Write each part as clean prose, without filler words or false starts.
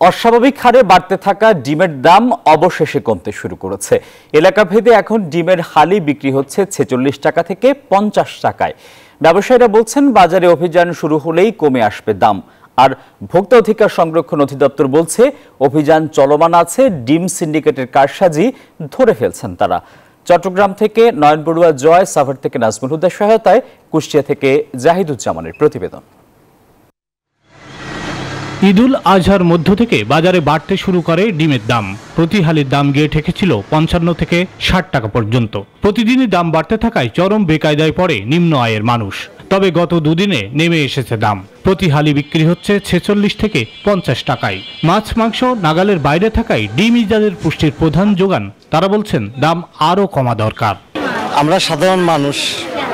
অস্বাভাবিক হারে বাড়তে থাকা ডিমের দাম অবশেষে কমতে শুরু করেছে। এলাকা ভেদে এখন ডিমের হালি বিক্রি হচ্ছে 46 টাকা থেকে 50 টাকায়। ব্যবসায়ীরা বলছেন বাজারে অভিযান শুরু হলেই কমে আসবে দাম। আর ভোক্তা অধিকার সংরক্ষণ অধিদপ্তর বলছে অভিযান চলমান আছে, ডিম সিন্ডিকেটের কারসাজি ধরে ফেলছেন তারা। চট্টগ্রাম থেকে নয়ন বড়ুয়া জয়, সাভার থেকে নাজমুল হুদার সহায়তায় কুষ্টিয়া থেকে জাহিদুজ্জামানের প্রতিবেদন। ঈদুল আজহার মধ্য থেকে বাজারে বাড়তে শুরু করে ডিমের দাম। প্রতি হালির দাম গিয়ে ঠেকেছিল 55 থেকে 60 টাকা পর্যন্ত। প্রতিদিনই দাম বাড়তে থাকায় চরম বেকায়দায় পড়ে নিম্ন আয়ের মানুষ। তবে গত দুদিনে নেমে এসেছে দাম। প্রতি হালি বিক্রি হচ্ছে 46 থেকে 50 টাকায়। মাছ মাংস নাগালের বাইরে থাকায় ডিম যাদের পুষ্টির প্রধান যোগান, তারা বলছেন দাম আরও কমা দরকার। আমরা সাধারণ মানুষ,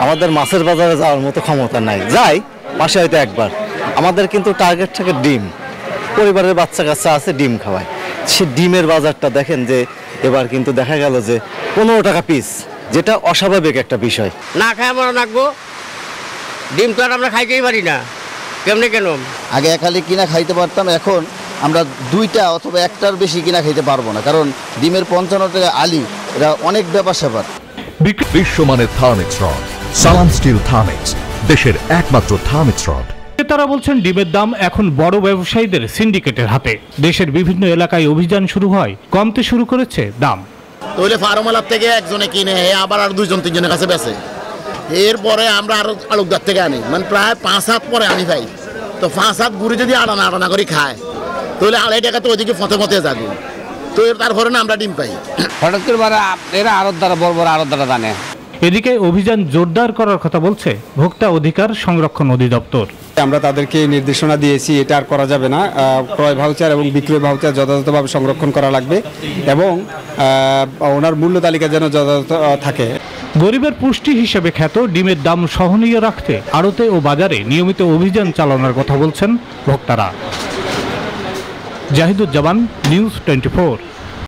আমাদের মাছের বাজারে যাওয়ার মতো ক্ষমতা নাই। যাই মাসে হয়তো একবার। আমাদের কিন্তু টার্গেট থাকে ডিম। পরিবারের বাচ্চা কাচ্চা আছে, ডিম খাওয়ায়। সে ডিমের বাজারটা দেখেন যে এবার কিন্তু দেখা গেল যে 15 টাকা পিস, যেটা অস্বাভাবিক একটা বিষয়। না খাই আমরা রাখবো, ডিম তো আর আমরা খাইতেই পারি না। কেমনে কেন? আগে এক হালি কিনা খাইতে পারতাম, এখন আমরা দুইটা অথবা একটার বেশি কিনা খাইতে পারবো না, কারণ ডিমের 55 টাকা আলি, এটা অনেক ব্যাপার স্যাপার। বিশ্বমানের থার্মিক্স রড, সালাম স্টিল থার্মিক্স, দেশের একমাত্র থার্মিক্স রড। তারা বলছেন ডিমের দাম এখন বড় ব্যবসায়ীদের সিন্ডিকেটের হাতে। দেশের বিভিন্ন এলাকায় অভিযান শুরু হয়, কমতে শুরু করেছে দাম। তাহলে ফার্মালার থেকে একজনে কিনে আবার আর 2-3 কাছে বেচে। এরপরে আমরা আরো আলুকদার থেকে আনি, মানে প্রায় 5 হাত পরে আনি ভাই। তো 5 হাত ঘুরে যদি আড়ানা করে খায়, তাহলে 2.5 টাকা তো ওইদিকে ফতে যাবে। তো তারপরে না আমরা ডিম পাই। হঠাৎ করে এরা আড়ত দ্বারা বড় বড় আড়ত দ্বারা জানে। এদিকে অভিযান জোরদার করার কথা বলছে ভোক্তা অধিকার সংরক্ষণ অধিদপ্তর। আমরা তাদেরকে নির্দেশনা দিয়েছি, এটা আর করা যাবে না। ক্রয় ভাউচার এবং বিক্রয় ভাউচার যথাযথভাবে সংরক্ষণ করা লাগবে এবং ওনার মূল্য তালিকা যেন যথাযথ থাকে। গরিবের পুষ্টি হিসেবে খ্যাত ডিমের দাম সহনীয় রাখতে আড়তে ও বাজারে নিয়মিত অভিযান চালানোর কথা বলছেন ভোক্তারা। জাহিদুজ্জামান, নিউজ 24।